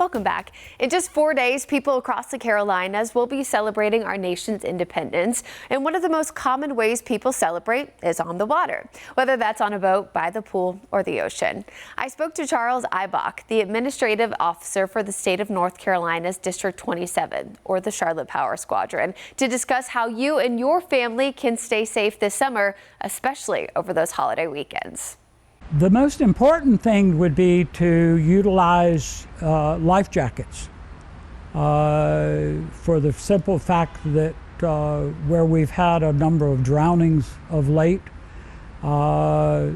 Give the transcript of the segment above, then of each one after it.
Welcome back. In just 4 days, people across the Carolinas will be celebrating our nation's independence. And one of the most common ways people celebrate is on the water, whether that's on a boat, by the pool, or the ocean. I spoke to Charles Ibach, the administrative officer for the state of North Carolina's District 27, or the Charlotte Power Squadron, to discuss how you and your family can stay safe this summer, especially over those holiday weekends. The most important thing would be to utilize life jackets for the simple fact that where we've had a number of drownings of late, those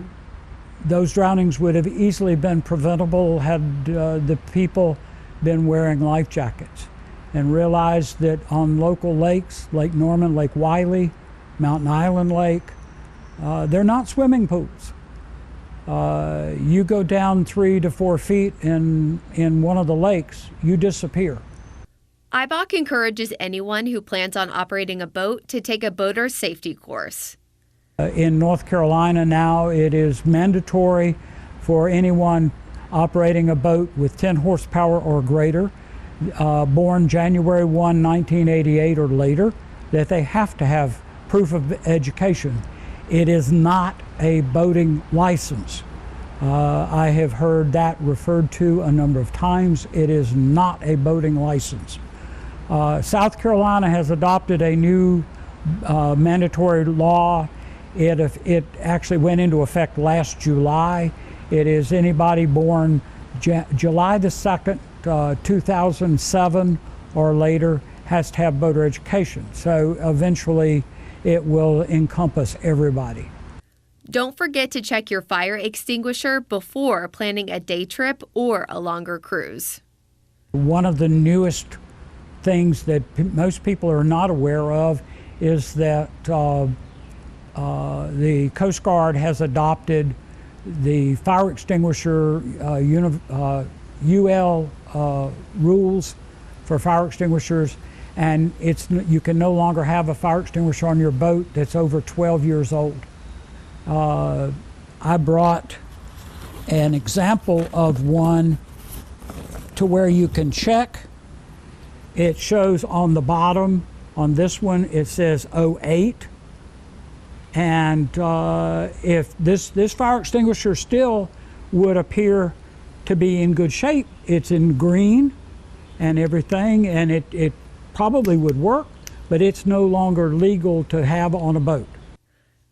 drownings would have easily been preventable had the people been wearing life jackets, and realized that on local lakes, Lake Norman, Lake Wiley, Mountain Island Lake, they're not swimming pools. You go down 3 to 4 feet in one of the lakes, you disappear. Ibach encourages anyone who plans on operating a boat to take a boater's safety course. In North Carolina now, it is mandatory for anyone operating a boat with 10 horsepower or greater, born January 1, 1988 or later, that they have to have proof of education. It is not a boating license. I have heard that referred to a number of times. It is not a boating license. South Carolina has adopted a new mandatory law. It actually went into effect last July. It is anybody born July the 2nd, 2007 or later has to have boater education. So eventually it will encompass everybody. Don't forget to check your fire extinguisher before planning a day trip or a longer cruise. One of the newest things that most people are not aware of is that the Coast Guard has adopted the fire extinguisher UL rules for fire extinguishers, and you can no longer have a fire extinguisher on your boat that's over 12 years old. I brought an example of one to where you can check. It shows on the bottom, on this one, it says 08. And if this fire extinguisher still would appear to be in good shape, it's in green and everything, and it probably would work, but it's no longer legal to have on a boat.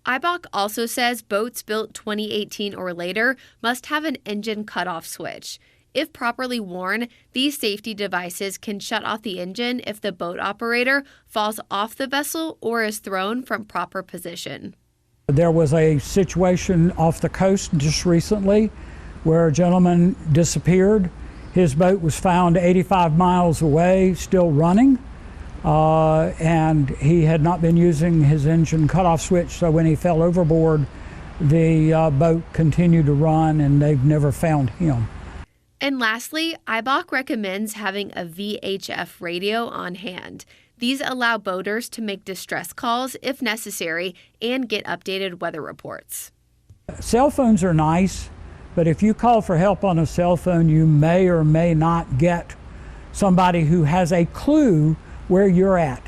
Ibach also says boats built 2018 or later must have an engine cutoff switch. If properly worn, these safety devices can shut off the engine if the boat operator falls off the vessel or is thrown from proper position. There was a situation off the coast just recently where a gentleman disappeared. His boat was found 85 miles away, still running. And he had not been using his engine cutoff switch, so when he fell overboard, the boat continued to run, and they've never found him. And lastly, Ibach recommends having a VHF radio on hand. These allow boaters to make distress calls if necessary and get updated weather reports. Cell phones are nice, but if you call for help on a cell phone, you may or may not get somebody who has a clue where you're at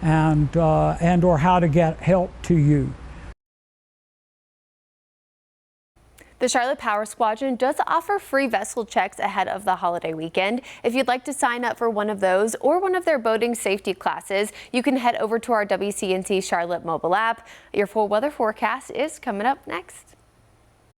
and or how to get help to you. The Charlotte Power Squadron does offer free vessel checks ahead of the holiday weekend. If you'd like to sign up for one of those or one of their boating safety classes, you can head over to our WCNC Charlotte mobile app. Your full weather forecast is coming up next.